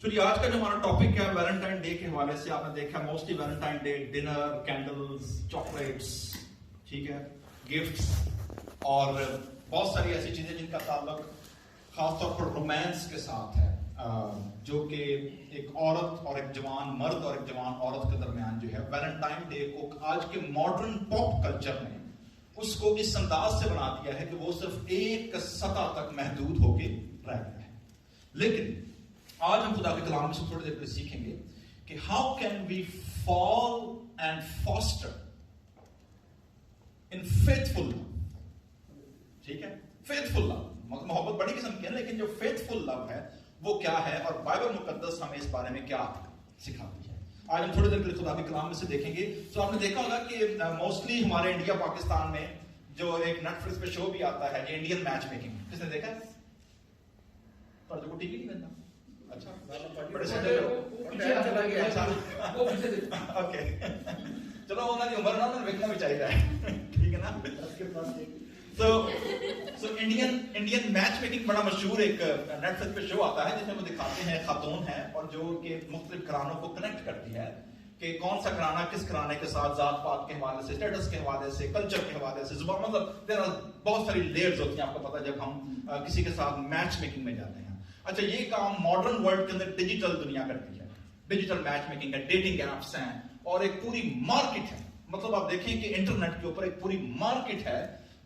چلیے آج کا جو ہمارا ٹاپک ہے ویلنٹائن ڈے کے حوالے سے آپ نے دیکھا mostly Valentine day dinner candles chocolates ٹھیک ہے گفٹس اور بہت ساری ایسی چیزیں جن کا تعلق خاص طور پر رومانس کے ساتھ ہے جو کہ ایک عورت اور ایک جوان مرد اور ایک جوان عورت کے درمیان جو ہے ویلنٹائن ڈے کو آج کے ماڈرن پاپ کلچر نے اس کو اس انداز سے بنا دیا ہے کہ وہ صرف ایک سطح تک محدود ہو کے رہ گیا ہے. لیکن آج ہم خدا کے کلام میں سے تھوڑی دیر پہ سیکھیں گے کہ how can we fall and foster in faithful love. ٹھیک ہے, فیتھفل لو محبت بڑی قسم کی ہے, لیکن جو فیتھفل لو ہے وہ کیا ہے اور بائبل مقدس ہمیں اس بارے میں کیا سکھاتی ہے. آج ہم تھوڑی دیر کے لیے خدا کے کلام میں سے دیکھیں گے. تو آپ نے دیکھا ہوگا کہ موسٹلی ہمارے انڈیا پاکستان میں جو ایک نیٹ فلکس پہ شو بھی آتا ہے یہ انڈین میچ میکنگ, کس نے دیکھا ہے؟ پر جو ٹی وی نہیں ملتا. اچھا بڑے سنتے اوکے چلو انہوں نے عمر نہ دیکھنا بھی چاہیے ٹھیک ہے نا. So انڈین میچ میکنگ بڑا مشہور ایک نیٹ فلکس پہ شو آتا ہے جس میں وہ دکھاتے ہیں خاتون ہے اور جو کہ مختلف گھرانوں کو کنیکٹ کرتی ہے کہ کون سا گھرانہ کس گھرانے کے ساتھ ذات پات کے حوالے سے, اسٹیٹس کے حوالے سے, کلچر کے حوالے سے, زبان, مطلب بہت ساری لیئرز ہوتی ہیں. آپ کو پتا ہے جب ہم کسی کے ساتھ میچ میکنگ میں جاتے ہیں. اچھا یہ کام ماڈرن ورلڈ کے اندر ڈیجیٹل دنیا کرتی ہے. ڈیجیٹل میچ میکنگ ہے, ڈیٹنگ ایپس ہیں اور ایک پوری مارکیٹ ہے. مطلب آپ دیکھیں کہ انٹرنیٹ کے اوپر ایک پوری مارکیٹ ہے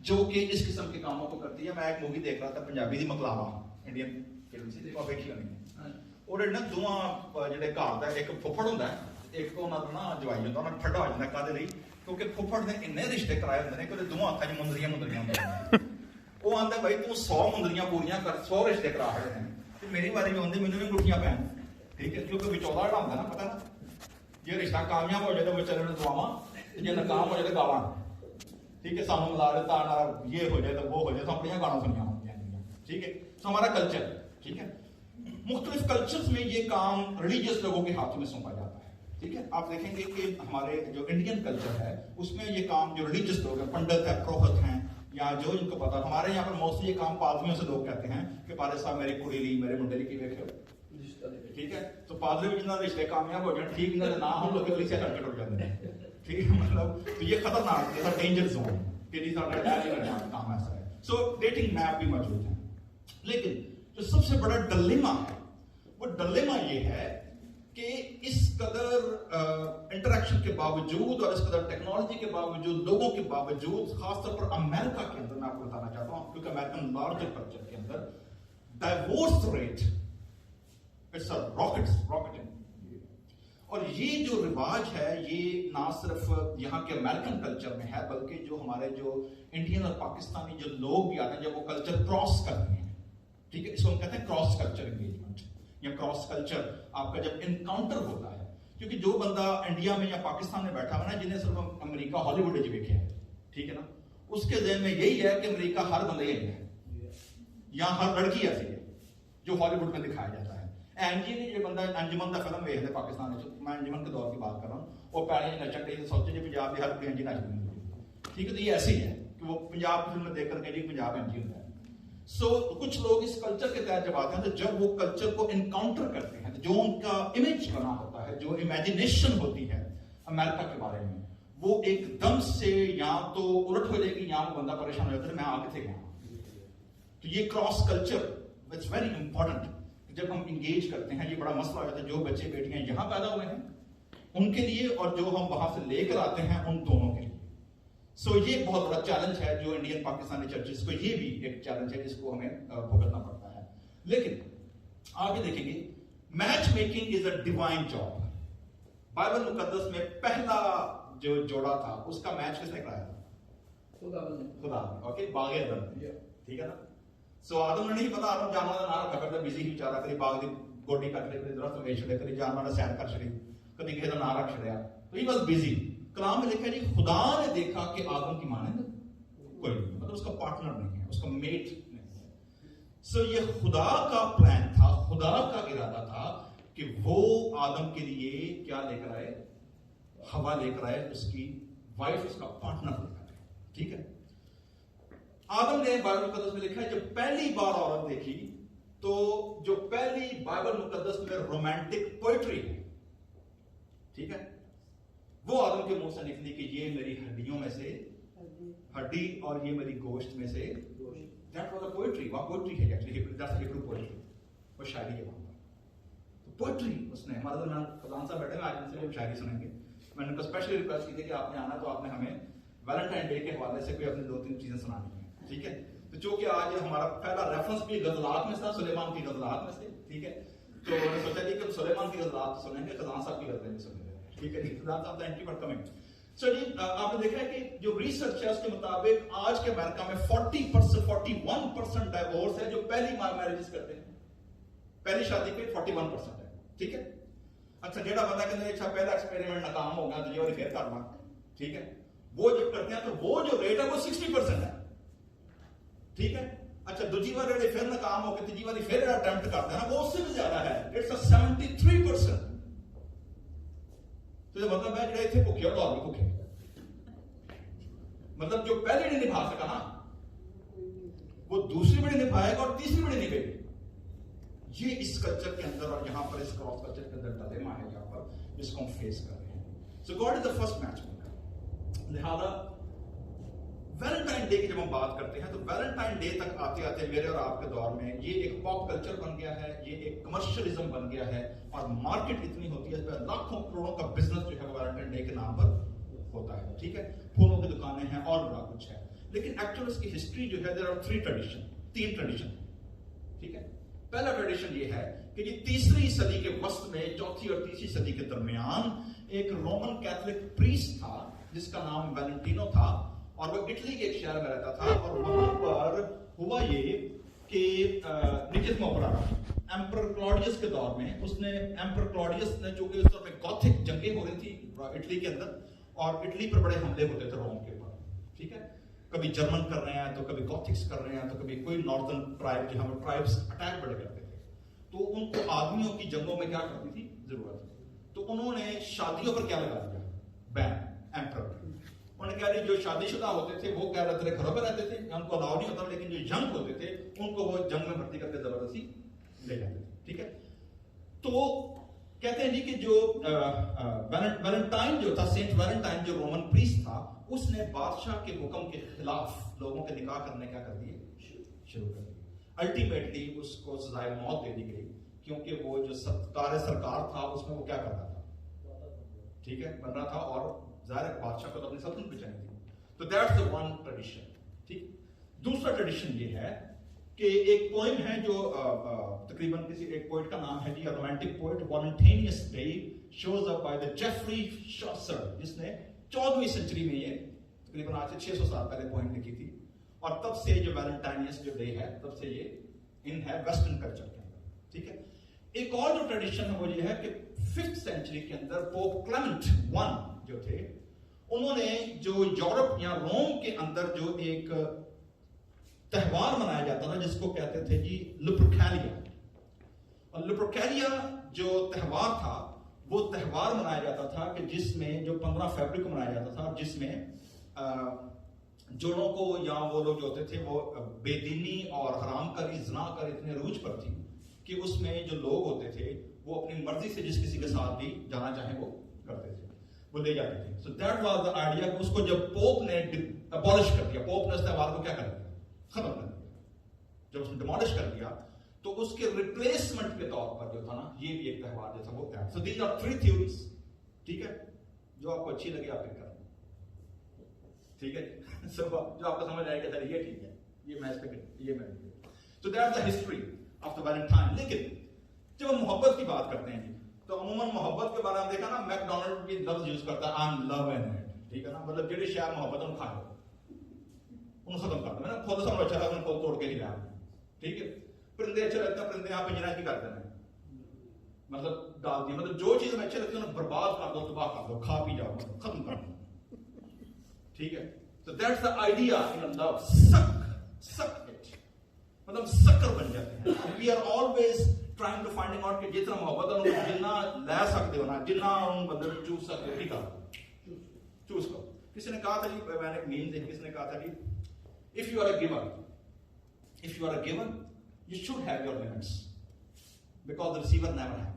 جو کہ اس قسم کے کاموں کو کرتی ہے. میں ایک مووی دیکھ رہا تھا پنجابی دی مقلاوا انڈین فلم سی دیکھو بیٹھی نہیں اور نا دوواں جڑے گھر دا ایک پھپھڑ ہوندا ہے ایک کو انہاں نا جوائی ہوندا انہاں ٹھڈا ہو جاندا کادے لئی کیونکہ پھپھڑ نے اننے رشتے کرائے ہوندے نے کہ دوواں ہتھاں وچ مندریاں ہوندیاں. وہ آندا بھائی تو 100 مندریاں پوریاں کر 100 رشتے کرا رہے ہیں تے میری باری میں ہوندے مینوں بھی گٹھیاں پین. ٹھیک ہے, کیونکہ وچولا جڑا ہوندا نا پتہ نا یہ رشتہ کامیاب ہو جائے تو بیچارے نوں دعاواں, جے ناکام ہو جائے تو گالاں. ٹھیک ہے, سانوں ملا دیتا نا یہ ہو جائے تو وہ ہو جائے تو اپنی گانا سنیا ہوتی ہیں. ٹھیک ہے, تو ہمارا کلچر ٹھیک ہے مختلف کلچرز میں یہ کام ریلیجیس لوگوں کے ہاتھوں میں سونپا جاتا ہے. ٹھیک ہے, آپ دیکھیں گے کہ ہمارے جو انڈین کلچر ہے اس میں یہ کام جو ریلیجیس لوگ ہیں, پنڈت ہے, پروہت ہیں یا جو ان کو پتا, ہمارے یہاں پر موسٹلی یہ کام پادریوں سے لوگ کہتے ہیں کہ پادری صاحب میری کڑی لی میرے منڈے کی ویکھو. ٹھیک ہے, تو پادری بھی جنہاں رشتے کامیاب ہو جائیں ٹھیک نہ ہم لوگ کلیسیا کر کے ٹوٹ جاتے ہیں. ٹھیک ہے, مطلب تو یہ خطرناک ہے, ڈینجر زون کہ جی سارا ڈیلی کرنا کام ایسا ہے. سو ڈیٹنگ میپ بھی موجود ہے. لیکن جو سب سے بڑا ڈلیما ہے وہ ڈلیما یہ ہے کہ اس قدر انٹریکشن کے باوجود اور اس قدر ٹیکنالوجی کے باوجود, لوگوں کے باوجود, خاص طور پر امریکہ کے اندر میں آپ کو بتانا چاہتا ہوں کیونکہ امریکن لارجر کلچر کے اندر ڈائیورس ریٹ اٹس راکٹنگ. اور یہ جو رواج ہے یہ نہ صرف یہاں کے امریکن کلچر میں ہے بلکہ جو ہمارے جو انڈین اور پاکستانی جو لوگ بھی آتے ہیں جب وہ کلچر کراس کرتے ہیں. ٹھیک ہے, اس کو ہم کہتے ہیں کراس کلچر انگیجمنٹ یا کراس کلچر آپ کا جب انکاؤنٹر ہوتا ہے. کیونکہ جو بندہ انڈیا میں یا پاکستان میں بیٹھا ہوا نا جنہیں صرف امریکہ ہالی ووڈ دیکھا ہے, ٹھیک ہے نا, اس کے ذہن میں یہی ہے کہ امریکہ ہر بندہ یہی ہے یا ہر لڑکی ایسی ہے جو ہالی ووڈ میں دکھایا جاتا ہے. اینجی نے جو بندہ انجمن کا فلم ویکھدے پاکستان میں انجمن کے دور کی بات کر رہا ہوں, وہ پیڑے نچن ڈے سوچے جی پنجاب کی ہر کوئی انجی نچ رہی ہے. ٹھیک ہے, تو یہ ایسے ہی ہے کہ وہ پنجاب کی فلم دیکھ کر کے جی پنجاب انجی ہوتا ہے. سو کچھ لوگ اس کلچر کے تحت جب آتے ہیں تو جب وہ کلچر کو انکاؤنٹر کرتے ہیں تو جو ان کا امیج بنا ہوتا ہے, جو امیجنیشن ہوتی ہے امریکہ کے بارے میں, وہ ایک دم سے یا تو الٹ ہو جائے گی یا وہ بندہ پریشان ہو جاتا ہے میں آگے تھے گیا. تو یہ cross culture it's very important. جب ہم انگیج کرتے ہیں یہ بڑا مسئلہ ہو جاتا ہے جو بچے بیٹیاں یہاں پیدا ہوئے ہیں ان کے لیے اور جو ہم وہاں سے لے کر آتے ہیں ان دونوں کے لیے. سو یہ بہت بڑا چیلنج ہے جو انڈین پاکستانی چرچز کو, یہ بھی ایک چیلنج ہے جس کو ہمیں بھگتنا پڑتا ہے. لیکن آگے دیکھیں گے match making is a divine job. Bible مقدس میں پہلا جو جوڑا تھا اس کا میچ کس نے کرایا تھا؟ خدا نے. اوکے, باغ عدن. ٹھیک ہے نا. سو آدم نے نہیں پتا, آدم جانور کا نام رکھا کرتا بزی ہی بیچارہ, کبھی باغ کی گوڈی کٹ لے, کبھی درخت ویچ چھڑے, کبھی جانور نے سیر کر چھڑی, کبھی کسی کا نام رکھ چھڑیا. تو ہی واز بزی. کلام میں لکھا جی خدا نے دیکھا کہ آدم کی مانند کوئی نہیں, مطلب اس کا پارٹنر نہیں ہے, اس کا میٹ نہیں ہے. سو یہ خدا کا پلان تھا, خدا کا ارادہ تھا کہ وہ آدم کے لیے کیا لے کر آئے, ہوا لے کر آئے, اس کی وائف, اس کا پارٹنر لے کر آئے. ٹھیک ہے, آدم نے بائبل مقدس میں لکھا ہے جب پہلی بار عورت دیکھی تو جو پہلی بائبل مقدس میں رومانٹک پوئٹری ہے، ٹھیک ہے، وہ آدم کے منہ سے نکلی کہ یہ میری ہڈیوں میں سے ہڈی اور یہ میری گوشت میں سے. That was a poetry. وہ poetry ہے actually. That's a Hebrew poetry. وہ شاعری ہے وہاں پر. تو poetry اس نے ہمارے درمیان فضان صاحب بیٹھے ہیں، آج ان سے ہم شاعری سنیں گے. میں نے ان کو اسپیشلی ریکویسٹ کی تھی کہ آپ نے آنا تو آپ نے ہمیں ویلنٹائن ڈے کے حوالے سے کوئی اپنی 2-3 چیزیں سنانی ہیں، ٹھیک ہے. تو چونکہ آج ہمارا پہلا ریفرنس بھی غزلات میں تھا، سلیمان کی غزلات میں سے، ٹھیک ہے، تو میں نے سوچا کہ ہم سلیمان کی غزلات سنیں گے، خزان صاحب کی غزلیں بھی سنیں گے، ٹھیک ہے. خزان صاحب تھینک یو فار کمنگ. چلیے آپ نے دیکھا ہے کہ جو ریسرچ ہے اس کے مطابق آج کے امریکہ میں 41% ڈائیورس ہے جو پہلی میرجز کرتے ہیں، پہلی شادی پہ 41% ہے، ٹھیک ہے. اچھا جیڑا بندہ کہتے ہیں پہلا ایکسپیریمنٹ ناکام ہو گیا تو یہ پھر کرنا، ٹھیک ہے، وہ جب کرتے ہیں تو وہ جو ریٹ ہے وہ 60% ہے، ٹھیک ہے. اچھا دوسری بار پھر ناکام ہو کے تیسری بار پھر اٹمپٹ کرتے ہیں نا، وہ اس سے بھی زیادہ ہے، اٹس 73%. تو یہ مطلب ہے جڑے اتنے بھوکے اور بھی بھوکے، مطلب جو پہلے نہیں نبھا سکا نا وہ دوسری بڑی نبھائے گا اور تیسری بڑی نبھے گی. یہ اس کلچر کے اندر اور یہاں پر اس کراس کلچر کے اندر ڈلما ہے جہاں پر جس کو ہم فیس کر رہے ہیں. So God is the first match maker. لہذا ویلنٹائن ڈے کی جب ہم بات کرتے ہیں تو ویلنٹائن ڈے تک آتے آتے میرے اور آپ کے دور میں یہ ایک پاپ کلچر بن گیا ہے، یہ ایک کمرشلزم بن گیا ہے، اور مارکیٹ اتنی ہوتی ہے، اس میں لاکھوں کروڑوں کا بزنس جو ہے ویلنٹائن ڈے کے نام پر ہوتا ہے، ٹھیک ہے. پھولوں کی دکانیں ہیں اور بڑا کچھ ہے. لیکن ایکچولی اس کی ہسٹری جو ہے دیر آر 3 ٹریڈیشن، ٹھیک ہے. پہلا ٹریڈیشن یہ ہے کہ یہ 3 صدی کے وسط میں 4 اور 3 صدی کے درمیان ایک رومن کیتھولک پریسٹ تھا جس کا نام ویلنٹینو تھا، اور وہ اٹلی کے ایک شہر میں رہتا تھا. اور وہاں پر ہوا یہ کہ نکت موپرا ایمپرر کلاڈیس کے دور میں اس نے ایمپرر کلاڈیس نے چونکہ اس دور میں گوتھک جنگیں ہو رہی تھی اٹلی کے اندر، اور اٹلی پر بڑے حملے ہوتے تھے روم کے اوپر، ٹھیک ہے. کبھی جرمن کر رہے ہیں تو کبھی گوتھکس کر رہے ہیں تو کبھی کوئی ناردرن ٹرائب جہاں پر ٹرائبس اٹیک بڑے کرتے تھے، تو ان کو آدمیوں کی جنگوں میں کیا کرتی تھی ضرورت. تو انہوں نے شادیوں پر کیا لگا دیا بین ایمپرر. انہوں نے کہا جو شادی شدہ ہوتے تھے وہ کیا رہتے تھے گھروں پہ رہتے تھے، ان کو الاؤ نہیں ہوتا، لیکن جو ینگ ہوتے تھے ان کو وہ جنگ میں بھرتی کر کے زبردستی لے جاتے تھے، ٹھیک ہے. تو کہتے ہیں جی کہ جو ویلنٹائن جو تھا، سینٹ ویلنٹائن جو رومن پریسٹ تھا، اس نے بادشاہ کے حکم کے خلاف لوگوں کے نکاح کرنے کیا کر دیے شروع کر دیے. الٹیمیٹلی اس کو سزائے موت دے دی گئی، کیونکہ وہ جو ستکار سرکار تھا اس میں وہ کیا کرتا تھا، ٹھیک ہے، بن رہا تھا، اور ظاہر بادشاہ کو تو اپنی سلطنت بچانی تھی. تو دیٹس the one ٹریڈیشن، ٹھیک. دوسرا ٹریڈیشن یہ ہے کہ ایک پوئم ہے جو تقریباً کسی ایک پوئٹ کا نام ہے جی romantic poet Valentine's Day shows up by the Geoffrey Chaucer, جس نے 14ویں سنچری میں یہ تقریباً آج سے 600 سال پہلے پوئم لکھی تھی. اور تب سے جو ویلنٹائنس جو ڈے ہے تب سے یہ ان ہے ویسٹرن کلچر کے اندر، ٹھیک ہے. ایک اور جو ٹریڈیشن ہے وہ یہ ہے کہ 5th سینچری کے اندر پوپ کلیمنٹ I جو تھے، انہوں نے جو یورپ یا روم کے اندر جو ایک تہوار منایا جاتا تھا جس کو کہتے تھے جی لپرکیلیا. اور لپرکیلیا جو تہوار تھا وہ تہوار منایا جاتا تھا کہ جس میں جو 15 فروری کو منایا جاتا تھا، جس میں جوڑوں کو یا وہ لوگ جو ہوتے تھے وہ بے دینی اور حرام کاری زنا کر اتنے عروج پر تھی کہ اس میں جو لوگ ہوتے تھے وہ اپنی مرضی سے جس کسی کے ساتھ بھی جانا چاہیں وہ کرتے تھے، وہ لے جاتے تھے. So that was the idea. اس کو جب پوپ نے ابالش کر دیا، پوپ نے اس تہوار کو کیا کر دیا، ختم کر دیا. جب اس نے ڈیمولش کر دیا تو اس کے ریپلیسمنٹ کے طور پر جو تھا نا یہ بھی ایک تہوار جو تھا وہ تھا. سو دیز آر 3 تھیوریز، ٹھیک ہے، جو آپ کو اچھی لگے آپ پک کریں، ٹھیک ہے. سو جو آپ کو سمجھ آئے کہ سر یہ ٹھیک ہے، یہ میں اس پہ یہ میں. So that the history of the Valentine. لیکن جب ہم محبت کی بات کرتے ہیں تو عموماً محبت کے بارے میں دیکھا نا میک ڈونلڈ بھی لفظ یوز کرتا ہے آئی ایم لونگ اٹ، ٹھیک ہے نا. مطلب جہی شہر محبت ان کھا لو ان ختم کر دو. میں نے خود سب اچھا لگا خود توڑ کے ہی لیا، ٹھیک ہے. پرندے اچھے لگتے ہیں، پرندے آپ انجنیر کی کرتے ہیں، مطلب ڈال دیا، مطلب جو چیز ہمیں اچھی لگتی ہے انہیں برباد کر دو، تباہ کر دو، کھا پی جاؤ، مطلب ختم کر دو، ٹھیک ہے. So that's the idea in love. suck it. مطلب سکر بن جاتے ہیں. We are always trying to finding out کہ جتنا محبت ہے ان جتنا لے سکتے ہو نا، جتنا ان بندے چوز سکتے ہو، ٹھیک ہے، چوز کرو. کسی نے کہا تھا جی، میں نے ایک میم دیکھی، کسی نے کہا تھا جی if you are a giver you should have your limits because the receiver never have.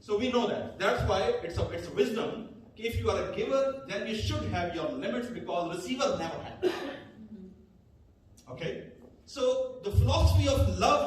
So we know that. That's why it's a wisdom. If you are a giver, then you should have your limits because receiver never had. Okay? So the philosophy of love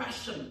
Passion,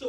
So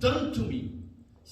done to me,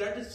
that is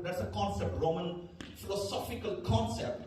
That's a concept, Roman philosophical concept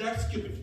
That's cupidity.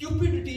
cupidity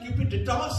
cupiditas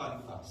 caritas.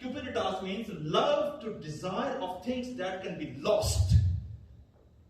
Cupiditas means love to desire of things that can be lost.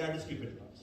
that is Cupiditas.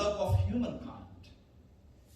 love of humankind.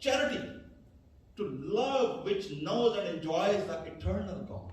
charity. To love which knows and enjoys the eternal God.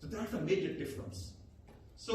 So that's a major difference. So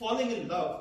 falling in love,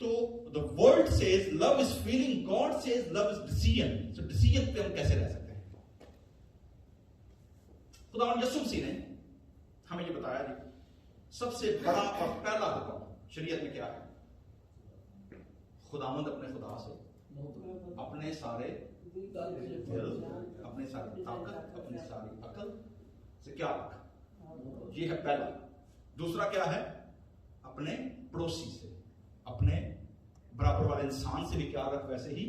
تو the world says love is feeling, God says love is decision. So decision پہ ہم کیسے رہ سکتے ہیں؟ خداوند یسوع مسیح نے ہمیں یہ بتایا جی سب سے بڑا اور پہلا حکم شریعت میں کیا ہے؟ خداوند اپنے خدا سے اپنے سارے دل، اپنے ساری طاقت، اپنی ساری عقل سے کیا رکھا، یہ ہے پہلا۔ دوسرا کیا ہے؟ اپنے پڑوسی سے، اپنے برابر والے انسان سے بھی کیا رکھ، ویسے ہی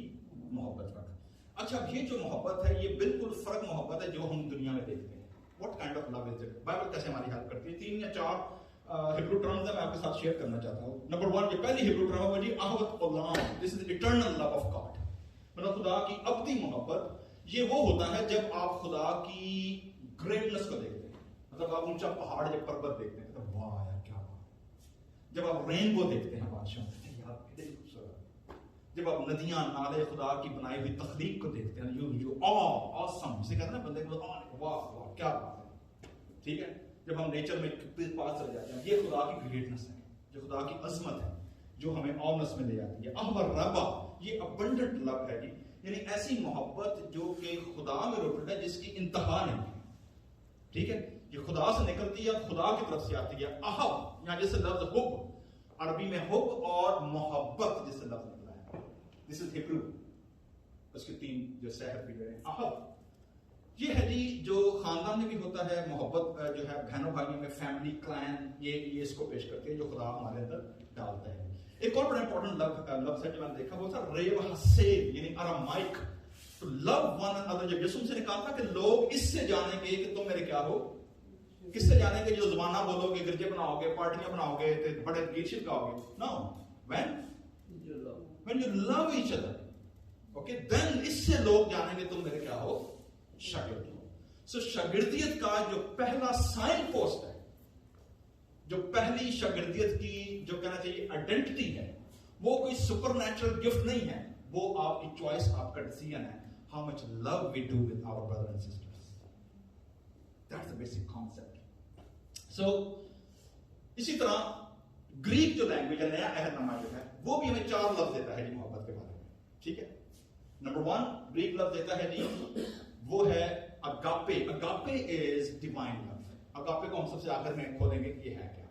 محبت رکھ۔ اچھا یہ جو محبت ہے یہ بالکل فرق محبت ہے جو ہم دنیا میں دیکھتے ہیں۔ What kind of love is it؟ Bible کیسے ہماری ہیلپ کرتی ہے؟ 3 یا 4 ہیبرو ٹرمز ہیں، میں آپ کے ساتھ شیئر کرنا چاہتا ہوں۔ نمبر 1 یہ پہلی ہیبرو ٹرم ہے جی احوت اولام، دس از ایٹرنل لو آف گاڈ، مطلب خدا کی ابدی محبت۔ یہ وہ ہوتا ہے جب آپ خدا کی گریٹنس کو دیکھتے ہیں، مطلب آپ اونچا پہاڑ یا پربت دیکھتے ہیں تو واہ یار کیا بات، جب آپ رینبو دیکھتے ہیں بادشاہ یار کتنی خوبصورت، جب آپ ندیاں نالے خدا کی بنائی ہوئی تخلیق کو دیکھتے ہیں یو آسم، جسے کہتے ہیں نا بندے کو واہ واہ کیا بات ہے، ٹھیک ہے، جب ہم نیچر میں پاس چلے جاتے ہیں، یہ خدا کی گریٹنس ہے، جو خدا کی عظمت ہے، جو ہمیں اونس میں لے جاتی ہے۔ احور ربا یہ ابنڈنٹ لو ہے جی، یعنی ایسی محبت جو کہ خدا میں روٹڈ ہے، جس کی انتہا نہیں ہے، ٹھیک ہے، یہ خدا سے نکلتی ہے، خدا کی طرف سے آتی ہے۔ احب یہاں جیسے لفظ حب، عربی میں حب اور محبت جیسے لفظ نکلا ہے، دس از ہیبرو، اس کے 3 جو سحر بھی ہیں۔ احب یہ ہے جی جو خاندان میں بھی ہوتا ہے، محبت جو ہے بہنوں بھائیوں میں، فیملی کلین، یہ اس کو پیش کرتی ہے جو خدا ہمارے اندر ڈالتا ہے۔ ایک اور بڑا امپورٹنٹ لفظ ہے جو میں نے دیکھا وہ تھا ریو حسیب، یعنی ارامائک، تو لو ون انادر۔ جب یسوع سے نے کہا تھا کہ لوگ اس سے جانیں گے کہ تم میرے کیا ہو، کس سے جانیں گے؟ جو زبانہ بولو گے، گرجے بناؤ گے، پارٹیاں بناؤ گے، بڑے گیت شت گاؤ گے، نو when you love each other، okay then اس سے لوگ جانیں گے تم میرے کیا ہو، شاگرد ہو۔ سو شاگردیت کا جو پہلا سائن پوسٹ ہے، جو پہلی شاگردیت کی جو کہنا چاہیے آئیڈینٹی ہے، وہ کوئی سپر نیچرل گفٹ نہیں ہے، وہ آپ کی چوائس، آپ کا ڈیسیژن ہے۔ How much love we do with our brothers and sisters. That's the basic concept. So اسی طرح گریک جو لینگویج ہے، نیا عہد نامہ جو ہے، وہ بھی ہمیں 4 لفظ دیتا ہے جی محبت کے بارے میں، ٹھیک ہے۔ نمبر 1 گریک لفظ دیتا ہے جی وہ ہے اگاپے۔ اگاپے از ڈیوائن لو۔ اگاپے کو ہم سب سے آخر میں کھولیں گے، یہ ہے کیا؟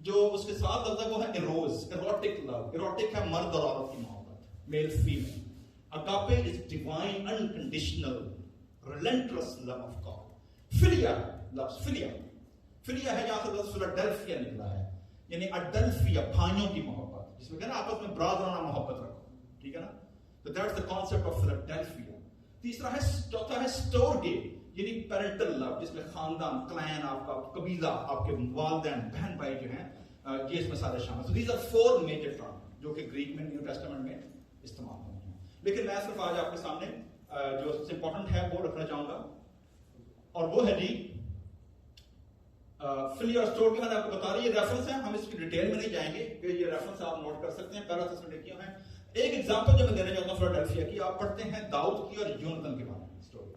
جو اس کے ساتھ لفظ ہے وہ ہے ایروز، ایروٹک لو۔ ایروٹک ہے مرد اور عورت کی محبت، male female. Agape is divine unconditional relentless love of God. Philia لفظ، فلیا ہے جہاں سے لفظ فلاڈیلفیا نکلا ہے، یعنی اڈلفیا بھائیوں کی محبت، جس میں کہنا آپس میں برادرانہ محبت رکھو، ٹھیک ہے نا، تو that's the concept of Philadelphia. تیسرا ہے، چوتھا ہے سٹورگے، یعنی پیرنٹل لو، جس میں خاندان، کلین، آپ کا قبیلہ، آپ کے والدین، بہن بھائی جو ہیں، یہ اس میں سارے شامل ہیں۔ So these are 4 major terms جو کہ گریک میں نیو ٹیسٹمنٹ میں استعمال ہوتے ہیں، لیکن میں صرف آج آپ کے سامنے جو سب سے امپورٹنٹ ہے وہ رکھنا چاہوں گا، اور وہ ہے جی فلی اور اسٹور کے میں نے آپ کو بتا رہی، یہ ریفرنس ہے، ہم اس کی ڈیٹیل میں نہیں جائیں گے، کہ یہ ریفرنس آپ نوٹ کر سکتے ہیں، پیراسس میں لکھی ہیں۔ ایک ایگزامپل جو میں دینا چاہتا ہوں فلاڈیلفیا کی، آپ پڑھتے ہیں داؤد کی اور یونتن کے بارے میں اسٹوری،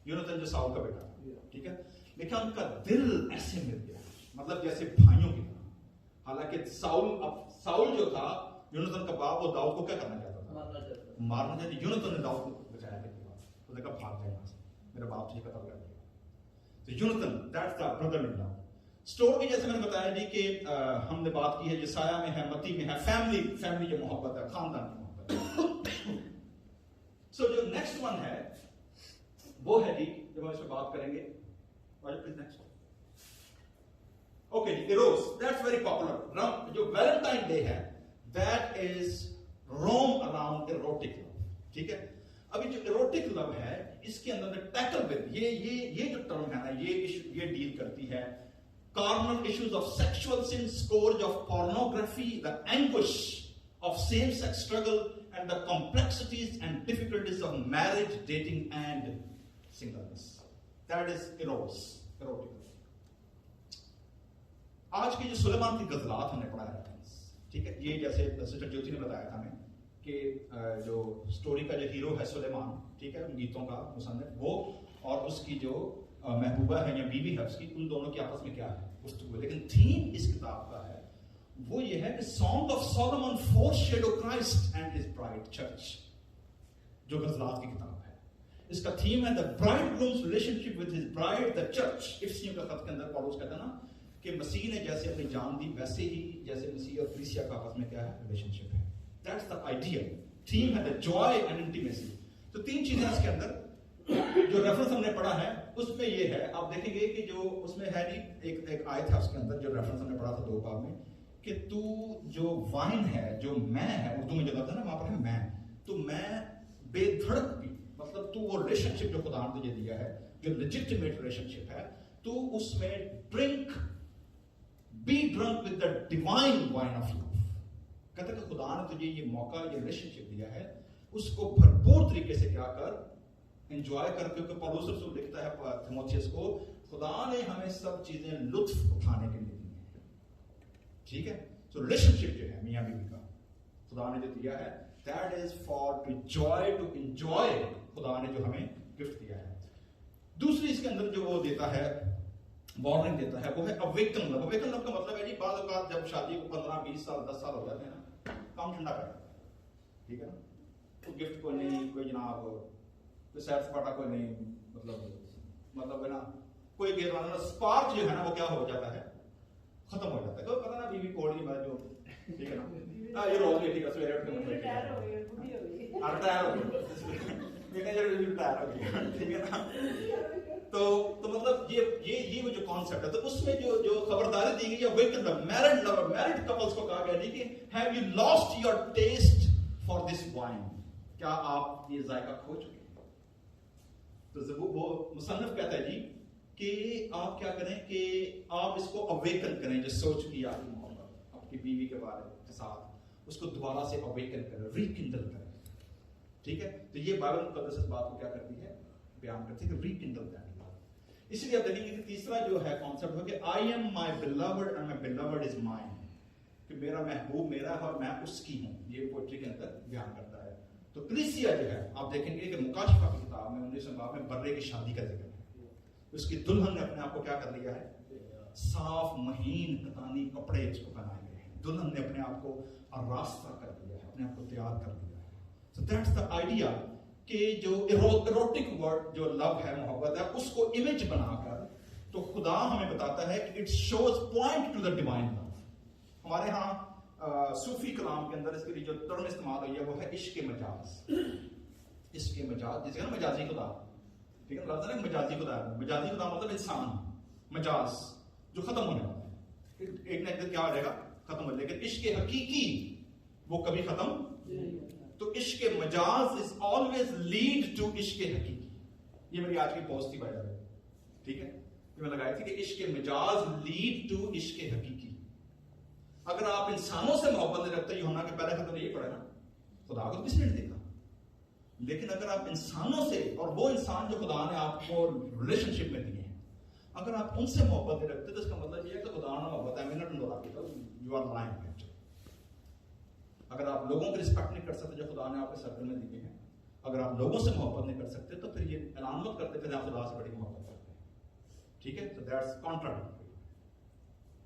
یونتن جو ساؤل کا بیٹا تھا، ٹھیک ہے، لیکن ان کا دل ایسے مل گیا، مطلب جیسے بھائیوں کی طرح۔ حالانکہ ساؤل جو تھا یونتن کا باپ، وہ داؤد کو کیا کرنا چاہتا تھا؟ مارنا چاہتا۔ یونتن نے داؤد کو بچایا تھا، اس نے کہا بھاگ جائے یہاں سے، میرے باپ سے قتل کر دیا۔ تو Yonatan that's the Brother in law. Store کی جیسے میں نے بتایا جی کہ ہم نے بات کی ہے یسایہ میں ہے، متی میں ہے، فیملی جو محبت ہے، خاندان کی محبت۔ سو جو نیکسٹ ون ہے وہ ہے جی، جب ہم اس پہ بات کریں گے، اوکے جی، ایروز، دیٹس ویری پاپولر۔ جو ویلنٹائن ڈے ہے، that is roam around erotic love, ٹھیک ہے۔ ابھی جو ایروٹک لو ہے، اس کے اندر ٹیکل ود، یہ جو ٹرم ہے نا، یہ ڈیل کرتی ہے carnal issues of sexual sin, scourge of pornography, the anguish of same-sex struggle, and the complexities and difficulties of marriage, dating, and singleness. That is erotic. آج کی جو سلیمان کی غزلات ہم نے پڑھا ہے، ٹھیک ہے، یہ جیسے سسٹر جیوتی نے بتایا تھا ہمیں کہ جو سٹوری کا جو ہیرو ہے سلیمان، ٹھیک ہے، گیتوں کا مصنف، وہ اور اس کی جو محبوبہ ہے یا بیوی ہے اس کی، ان دونوں کی آپس میں کیا ہے گفتگو، لیکن تھیم اس کتاب کا ہے وہ یہ ہے کہ Song of Solomon foreshadow Christ and his bride church, جو غزلات کی کتاب ہے. اس کا تھیم ہے the bridegroom's relationship with his bride the church. افسیوں کا خط کے اندر پالوس کہتا ہے نا کہ مسیح نے جیسے اپنی جان دی ویسے ہی جیسے مسیح اور کلیسیا کا آپس میں کیا ہے ریلیشن شپ ہے. That's the idea. تھیم ہے the joy and intimacy. تو تین چیزیں اس کے اندر جو ریفرنس ہم نے پڑھا ہے اس میں یہ ہے. آپ دیکھیں گے کہ جو اس میں ہے نہیں ایک آیت ہے اس کے اندر جو ریفرنس ہم نے پڑھا تھا 2 باب میں کہ تو جو وائن ہے جو میں ہے اردو میں جو لفظ ہے نا وہاں پر ہے میں, تو میں بے دھڑک بھی مطلب تو وہ ریلیشن شپ جو خدا نے تجھے دیا ہے جو لیجٹمیٹ ریلیشن شپ ہے تو اس میں drink be drink with the divine wine of love. کہتا ہے کہ خدا نے تجھے یہ موقع یہ ریلیشن شپ دیا ہے اس کو بھرپور طریقے سے کیا کر انجوائے کر, کیونکہ پالوس رسول لکھتا ہے تیموتھیوس کو خدا نے ہمیں سب چیزیں لطف اٹھانے کے لیے دی ہیں. ٹھیک ہے, تو ریلیشن شپ جو ہے میاں بیوی کا خدا نے جو دیا ہے that is for to joy to enjoy. خدا نے جو ہمیں گفٹ دیا ہے. دوسری اس کے اندر جو وہ دیتا ہے وارننگ دیتا ہے وہ ہے awaken love. awaken love کا مطلب ہے جی بعض اوقات جب شادی کو 15 20 سال 10 سال ہو جاتے ہیں نا کام ٹھنڈا کر دیتا ہے. ٹھیک ہے نا, کوئی گفٹ کوئی نہیں, کوئی جناب کوئی سیر سپاٹا کوئی نہیں, مطلب ہے نا کوئی اسپارک جو ہے نا وہ کیا ہو جاتا ہے ختم ہو جاتا ہے. تو پتا نا بیوی کوڑ نہیں میں جو ٹھیک ہے نا یہ روز ٹھیک ہے سویرے اٹھ کے ریٹائر ہو گیا ٹھیک ہے نا. تو مطلب یہ وہ جو کانسیپٹ ہے تو اس میں جو خبرداری دی گئی ہے awaken the married couples کو کہا گیا کہ have you lost your taste for this wine. کیا آپ یہ ذائقہ کھو چکے ہیں؟ تو وہ مصنف کہتا ہے جی کہ آپ کیا کریں کہ آپ اس کو اویکن کریں, جو سوچ کی آپ کی محبت آپ کی بیوی کے بارے کے ساتھ اس کو دوبارہ سے اویکن کریں, ریکنڈل کریں. ٹھیک ہے, تو یہ بائبل مقدس اس بات کو کیا کرتی ہے بیان کرتی ہے کہ ریکنڈل کریں. اسی لیے آپ دیکھیں گے کہ تیسرا جو ہے کانسیپٹ ہے کہ I am my beloved and my beloved is mine, کہ میرا محبوب میرا ہے اور میں اس کی ہوں. یہ پوئٹری کے اندر بیان کرتا ہے. تو کلیسیا جو ہے آپ دیکھیں گے کہ مکاشفہ کی کتاب میں 19 باب میں برے کی شادی کا ذکر ہے. اس کی دلہن نے اپنے آپ کو کیا کر لیا ہے, صاف مہین کتانی کپڑے اس کو پہنائے گئے ہیں. دلہن نے اپنے آپ کو آراستہ کر لیا ہے, اپنے آپ کو تیار کر لیا ہے. So that's the idea کہ جو ایروٹک ورڈ جو لو ہے محبت ہے اس کو امیج بنا کر تو خدا ہمیں بتاتا ہے کہ it shows point to the divine love. ہمارے ہاں صوفی کلام کے اندر اس کے لیے جو ٹرم استعمال ہوئی ہے وہ ہے عشق مجاز. عشق مجاز جسے نا مجازی خدا, ٹھیک ہے, لفظ ہے مجازی خدا. مجازی خدا مطلب انسان, مجاز جو ختم ہونے والا ہے, ایک نہ ایک دن کیا ہو جائے گا ختم ہو جائے گا. لیکن عشق حقیقی وہ کبھی ختم تو عشق مجاز is always lead to عشق حقیقی. یہ میری آج کی پوسٹ تھی بھائی, ٹھیک ہے, یہ میں لگائی تھی کہ عشق مجاز lead to عشق حقیقی. اگر آپ انسانوں سے محبت نہیں رکھتے, یہ ہونا کہ پہلے ختم نہیں پڑے نا, خدا کو کس نے دیکھا. لیکن اگر آپ انسانوں سے, اور وہ انسان جو خدا نے آپ کو ریلیشن شپ میں دیے ہیں, اگر آپ ان سے محبت نہیں رکھتے تو اس کا مطلب یہ ہے کہ خدا نے محبت ہے منٹ ڈولا کی تو یو آر لائنگ. اگر آپ لوگوں کی رسپیکٹ نہیں کر سکتے جو خدا نے آپ کے سرکل میں دیے ہیں, اگر آپ لوگوں سے محبت نہیں کر سکتے تو پھر یہ اعلان مت کرتے پھر آپ خدا سے بڑی محبت کرتے ہیں. ٹھیک ہے, تو دیٹس کانٹراڈکٹری.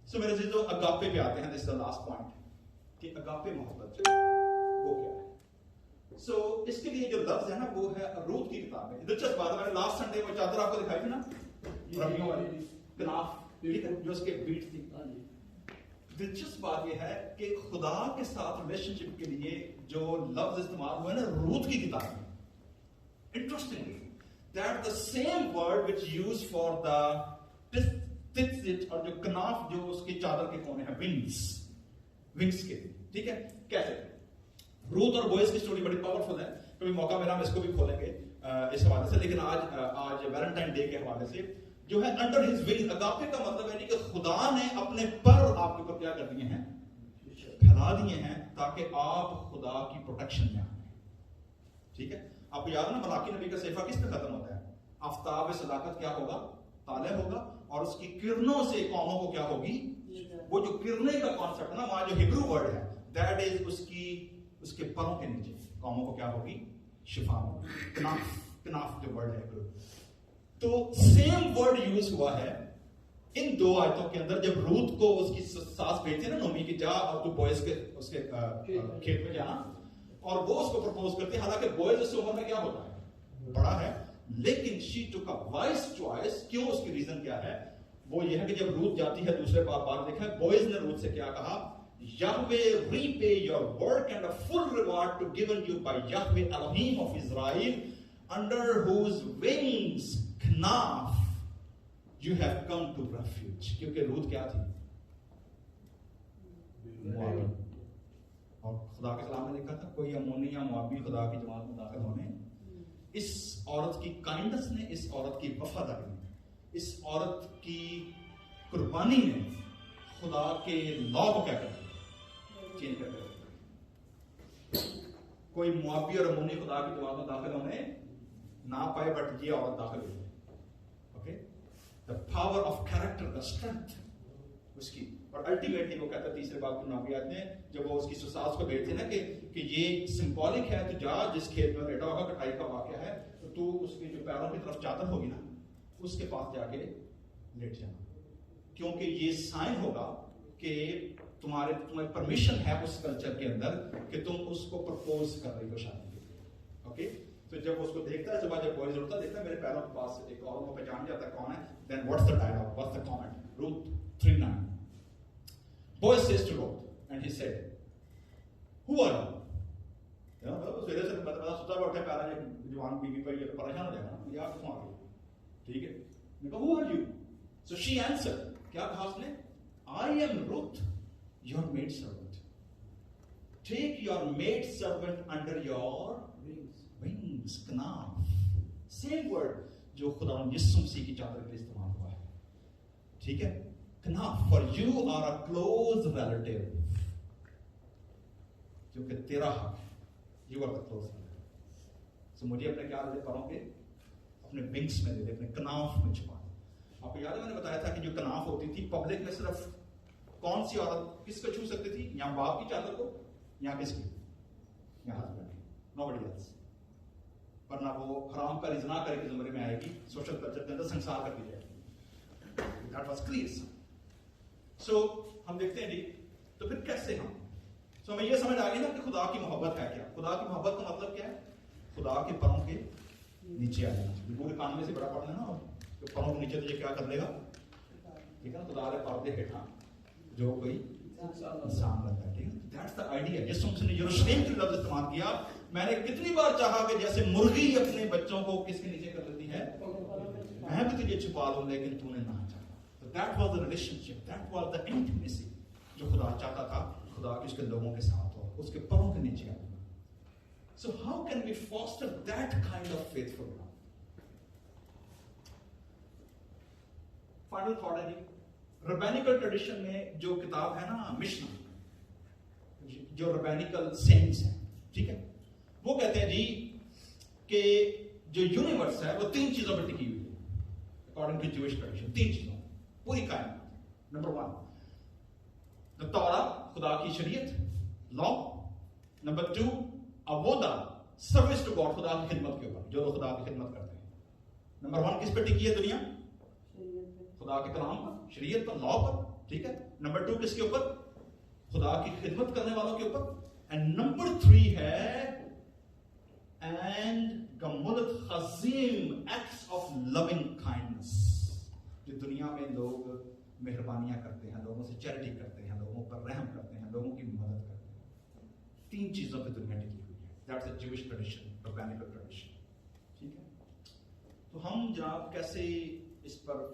سو میرے عزیزو اگاپے پہ آتے ہیں. دس از دی لاسٹ پوائنٹ کہ اگاپے محبت جو وہ کیا ہے. سو اس کے لیے جو لفظ ہے نا وہ ہے روت کی کتاب میں. دلچسپ بات ہے, میں نے لاسٹ سنڈے وہ چادر آپ کو دکھائی تھی نا ربیوں والی کناف, ٹھیک ہے, جو اس کے بیٹ تھی. دلچسپ بات یہ ہے کہ خدا کے ساتھ ریلیشن شپ کے لیے جو لفظ استعمال ہوئے نا روت کی کتاب میں, interesting that the same word which used for the tzitzit اور جو کناف جو اس کی چادر کے کونے ہیں ونگز کے, ٹھیک ہے. کیسے روت اور بوئز کی سٹوری بڑی پاورفل ہے. کبھی موقع ملا ہم اس کو بھی کھولیں گے اس حوالے سے, لیکن آج ویلنٹائن ڈے کے حوالے سے جو ہے انڈر ہز ونگ. اگاپے کا مطلب ہے کہ خدا نے اپنے پر آپ کے اوپر کیا کر دیے ہیں, پھیلا دیے ہیں تاکہ آپ خدا کی پروٹیکشن میں آئیں. ٹھیک ہے, آپ کو یاد ہے نا ملاکی نبی کا صحیفہ کس پہ ختم ہوتا ہے, آفتاب صداقت کیا ہوگا, طالع ہوگا, اور اس کی کرنوں سے قوموں کو کیا ہوگی. وہ جو کرنے کا کانسیپٹ ہے نا وہاں جو ہیبرو ورڈ ہے دیٹ از اس کے پروں کے نیچے قوموں کو کیا ہوگی, شفا ہوگی. کناف جو ورڈ ہے ہیبرو, تو سیم ورڈ یوز ہوا ہے ان دو آیتوں کے اندر جب روت کو اس کی ساس بھیجتی ہے نا نومی کی، جا اور تو بوئز کے اس کے کھیت میں جانا، اور وہ اس کو پرپوز کرتی ہے، حالانکہ بوئز اس عمر میں کیا ہوتا ہے، بڑا ہے، لیکن شی ٹوک اے وائز چوائس. کیوں؟ اس کی ریزن کیا ہے؟ وہ یہ ہے کہ جب روت جاتی ہے دوسرے بار دیکھا ہے بوئز نے روت سے کیا کہا، Yahweh repay your work and a full reward to given you by Yahweh Elohim of Israel, under whose wings knaf you have come to refuge. کیونکہ روت کیا تھی؟ موابی. اور خدا کے کلام میں لکھا تھا کوئی امونی یا موابی خدا کی جماعت میں داخل ہونے. اس عورت کی کائنڈنس نے، اس عورت کی وفاداری نے، اس عورت کی قربانی نے خدا کے لا کو کیا کرا، چینج کر دے. کوئی موابی اور امونی خدا کی جماعت میں داخل ہونے نہ پائے، بٹ یہ عورت داخل ہوئی. Okay, the power of character, the strength اس کی. اور الٹیمیٹلی وہ کہتا ہے تیسرے باب کی 9ویں آیت میں، جب وہ اس کی سساس کو بھیجتے نا کہ یہ سمبولک ہے، تو جا جس کھیت میں لیٹا ہوگا، کٹائی کا واقعہ ہے، تو اس کے جو پیروں کی طرف چادر ہوگی نا اس کے پاس جا کے لیٹ جانا، کیونکہ یہ سائن ہوگا کہ تمہیں پرمیشن ہے اس کلچر کے اندر کہ تم اس کو پرپوز کر رہی ہو شادی کے لیے. اوکے، تو جب اس کو دیکھتا ہے صبح، جب بوائز اٹھتا ہے دیکھتا ہے میرے پیروں کے پاس ایک اور، وہ پہچان جاتا ہے کون ہے. Then what's the dialogue, what's the comment? Ruth 3:9. Boaz says to Ruth, and he said, who are you? سویرے سے پتا سوچا اٹھے پیرا جوان بیوی پر یہ پریشان ہو جائے گا نا، یہ آپ کہاں آ گئی؟ ٹھیک ہے، میں کہا who are you? So she answered, کیا کہا اس نے؟ I am Ruth, your maid servant. Take your maid servant under your wings. Knaf. Same word جو خدا یسوع مسیح کی چادر کے لیے استعمال ہوا ہے. ٹھیک ہے، knaf, for you are a close relative. جو کہ تیرا حق ہے. You are the close relative. So مجھے اپنے کیا دے پروں کے اپنے ونگس میں دے دے، اپنے کناف میں چھپا دے. آپ کو یاد ہے میں نے بتایا تھا کہ جو کناف ہوتی تھی پبلک میں صرف کون سی عورت کس کو چھو سکتی تھی؟ یا باپ کی چادر کو، یا کس کی؟ یا ہسبینڈ کی. nobody else. ورنہ وہ حرام کا رزنا کرے کے زمرے میں آئے گی، سوشل کلچر کے اندر سنسار کر دی جائے گی. That was clear. So ہم دیکھتے ہیں جی، تو پھر کیسے سو ہمیں یہ سمجھ آ گئی نا کہ خدا کی محبت ہے کیا. خدا کی محبت کا مطلب کیا ہے؟ خدا کے پروں کے نیچے آ جانا. پورے کان میں سے بڑا پڑھ لینا، اور پروں کے نیچے تجھے کیا کر لے گا؟ ٹھیک ہے نا، خدا کے پردے ہیٹھا جو کوئی انسان رہتا ہے. ٹھیک ہے، دیٹس دا آئیڈیا. یسوع مسیح نے یروشلم کی لفظ استعمال کیا. میں نے کتنی بار چاہا کہ جیسے مرغی اپنے بچوں کو کس کے نیچے کر لیتی ہے، میں بھی تجھے چھپا لوں، لیکن تو نے نہ چاہا. That was the relationship, that was the intimacy جو خدا چاہتا تھا خدا کے اس کے لوگوں کے ساتھ ہو، اس کے پروں کے نیچے آنا. So how can we foster that kind of faithful love? Final thought ہے جی، ربینیکل ٹریڈیشن میں جو کتاب ہے نا مشنا، جو ربینیکل سینٹس ہیں، ٹھیک ہے، وہ کہتے ہیں جی کہ جو یونیورس ہے وہ 3 چیزوں پر ٹکی ہوئی ہے اکارڈنگ ٹو جوئش ٹریڈیشن. 3 چیزوں پوری کائنات. نمبر 1 تورا، خدا کی شریعت، لا. نمبر 2 عبودہ، سروس ٹو گاڈ، خدا کی خدمت کے اوپر، جو لوگ خدا کی خدمت کرتے ہیں. نمبر 1 کس پہ ٹکی ہے دنیا؟ خدا کے کلام پر، شریعت پر، لا پر. ٹھیک ہے. نمبر 2 کس کے اوپر؟ خدا کی خدمت کرنے والوں کے اوپر. اینڈ نمبر 3 ہے اینڈ گملت خزیم ایکٹس آف لونگ کائنڈنس. جو دنیا میں لوگ مہربانیاں کرتے ہیں، لوگوں سے چیریٹی کرتے ہیں، لوگوں پر رحم کرتے ہیں، لوگوں کی مدد کرتے ہیں. 3 چیزوں پہ دنیا ٹکی ہوئی ہے. That's a Jewish tradition, rabbinical tradition. ٹھیک ہے. تو ہم جناب کیسے اس پر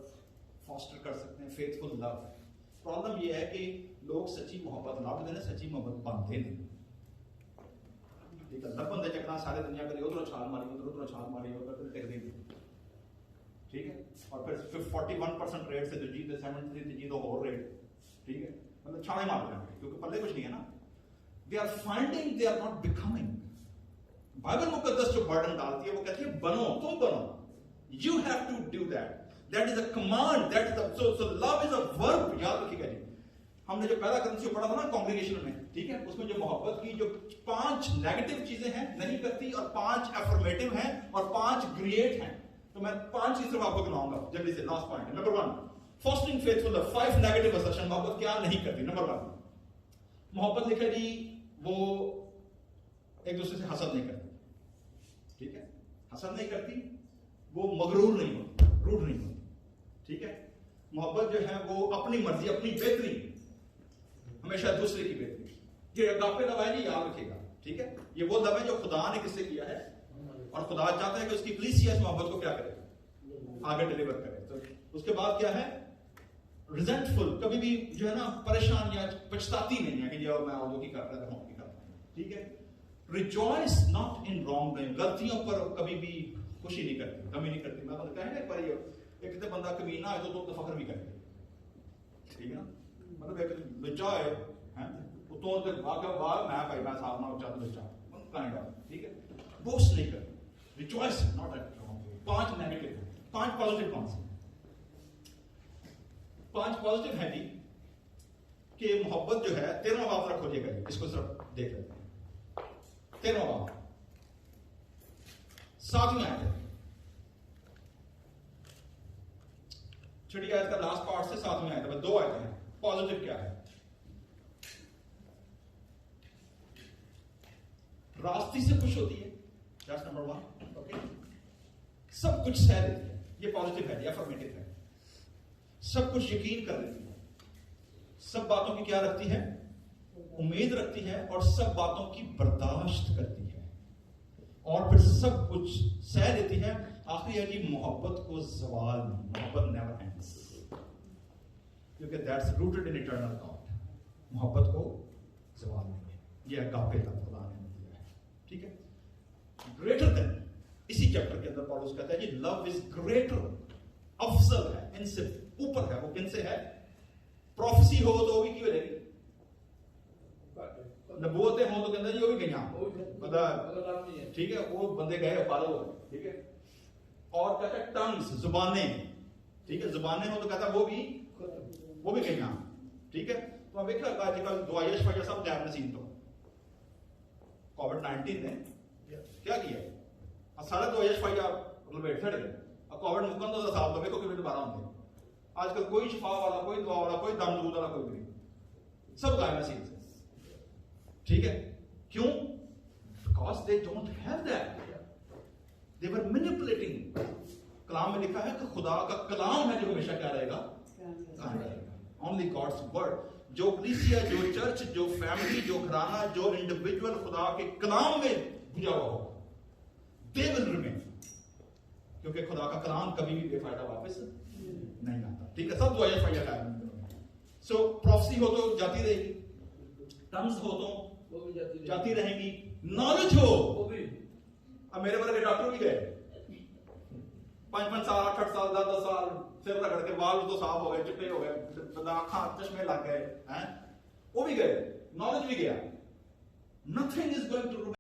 فاسٹر کر سکتے ہیں فیتھفل لو؟ پرابلم یہ ہے کہ لوگ سچی محبت لب دینا، سچی محبت باندھتے نہیں. ٹھیک ہے، لب بندے چکنا سارے دنیا کے ادھر چھال ماری، ادھر چھال ماری، ادھر ٹک دیں. ٹھیک ہے. اور پھر 41% ریٹ سے جیت 73 جیت اور ریٹ. ٹھیک ہے، مطلب چھاڑے مار رہے ہیں کیونکہ پلے کچھ نہیں ہے نا. They are finding, they are not becoming. Bible مقدس جو برڈن ڈالتی ہے وہ کہتی ہے بنو، تم بنو. You have to do that. That is a command. That is so love is a verb. یاد رکھیے گا جی، ہم نے جو پہلا کرنسی پڑھا تھا نا کانگریگیشن میں، ٹھیک ہے، اس میں جو محبت کی جو 5 نیگیٹو چیزیں ہیں نہیں کرتی، اور 5 افرمیٹو ہیں، اور 5 گریٹ ہیں. تو میں 5 چیز صرف آپ کو گناؤں گا جلدی سے. Last point. Number 1 fostering faithful love. 5 negative assertion. محبت کیا نہیں کرتی. نمبر 1, محبت لکھا جی وہ ایک دوسرے سے حسد نہیں کرتی. ٹھیک ہے, حسد نہیں کرتی, وہ مغرور نہیں ہوتی, روڈ نہیں ہوتی. ٹھیک ہے, محبت جو ہے وہ اپنی مرضی, اپنی بہتری, ہمیشہ دوسرے کی بہتری. یہ اگاپے لو ہے جی, یاد رکھے گا. ٹھیک ہے, یہ وہ لو ہے جو خدا نے کس سے کیا ہے, اور خدا چاہتا ہے کہ اس کی کلیسیا اس محبت کو کیا کرے, آگے ڈیلیور کرے. تو اس کے بعد کیا ہے, ریزنٹفل, کبھی بھی جو ہے نا پریشان یا پچھتاتی نہیں ہے کہ جو میں اور کی کر رہا ہوں. ٹھیک ہے, rejoice not in wrong doing, غلطیوں پر کبھی بھی خوشی نہیں کرتی, غمی نہیں کرتی. میں کہیں گا ایک بار ایک کہتے بندہ کمینہ ہے تو فخر بھی کرے. ٹھیک ہے نا, مطلب ایک بچہ ہے تو واقعہ میں بھائی میں صاحب نہ چاہتا بچہ کائنڈ آف. ٹھیک ہے, بوسٹ نہیں کرتی. Rejoice not at wrong. 5 negative, 5 positive کون سے. 5 پازیٹیو ہے جی کہ محبت جو ہے. 13واں باب رکھو جی گا, اس کو صرف دیکھ لیتے ہیں. 13واں باب 7ویں آیت ہے, چھٹی آیت کا لاسٹ پارٹ سے 7ویں آیت ہے, 2 آیتیں ہیں. پازیٹیو کیا ہے, راستی سے خوش ہوتی ہے. That's number 1. اوکے, سب کچھ سہ لیتی ہے, یہ پازیٹیو ہے, یہ افرمیٹو ہے. سب کچھ یقین کر لیتی ہے, سب باتوں کی کیا رکھتی ہے, امید رکھتی ہے, اور سب باتوں کی برداشت کرتی ہے, اور پھر سب کچھ سہ لیتی ہے. آخری ہے جی محبت کو زوال نہیں, محبت نیور اینڈز, کیونکہ that's rooted in eternal God. محبت کو زوال نہیں ہے, یہ اگاپے کا خدا نے دیا ہے. ٹھیک ہے, گریٹر دین, اسی چیپٹر کے اندر پالوس کہتا ہے جی لو از گریٹر, افضل ہے, ان سے اوپر ہے. وہ کن سے ہے, پروفیسی ہو تو وہ بھی کی ہو جائے گی, نبوتیں ہوں تو کہتا ہے جی وہ بھی گئیاں. ٹھیک ہے, وہ بندے گئے فارغ ہو. ٹھیک ہے, اور کہتا ہے ٹنگز, زبانیں. ٹھیک ہے, زبانیں ہوں تو کہتا ہے وہ بھی گئیاں. ٹھیک ہے, تو اب ایک آج کل دعائیں شفا سب غیر نصیب. تو کووڈ-19 نے کیا کیا, سارے دعائیں شفا مطلب بیٹھ گئے. اب کووڈ مکن تو صاحب تو دیکھو کہ دوبارہ ہوتے ہیں. آج کل کوئی شفا والا, کوئی دعا والا, کوئی دم درود والا کوئی نہیں, سب غیر نصیب سے. ٹھیک ہے, کیوں, because they don't have that, they were manipulating. کلام میں لکھا ہے کہ خدا کا کلام ہے جو ہمیشہ کیا رہے گا, اونلی گاڈس ورڈ. جو کلیسیا, جو چرچ, جو فیملی, جو گھرانہ, جو انڈیویجول خدا کے کلام میں بھجا ہوا ہو, دے ول ریمین, کیونکہ خدا کا کلام کبھی بھی بے فائدہ واپس نہیں آتا. ٹھیک ہے, سب دعائیں فائدہ ہے. سو پروفیسی ہو تو جاتی رہے گی, ٹنگز ہو تو جاتی رہیں گی, نالج ہو. اب میرے بڑے ڈاکٹر بھی گئے 5 سال, 8 سال, 10 سال, سر رگڑ کے بال تو صاف ہو گئے, چپے ہو گئے, آنکھاں چشمے لگ گئے, وہ بھی گئے, نالج بھی گیا. Nothing is going to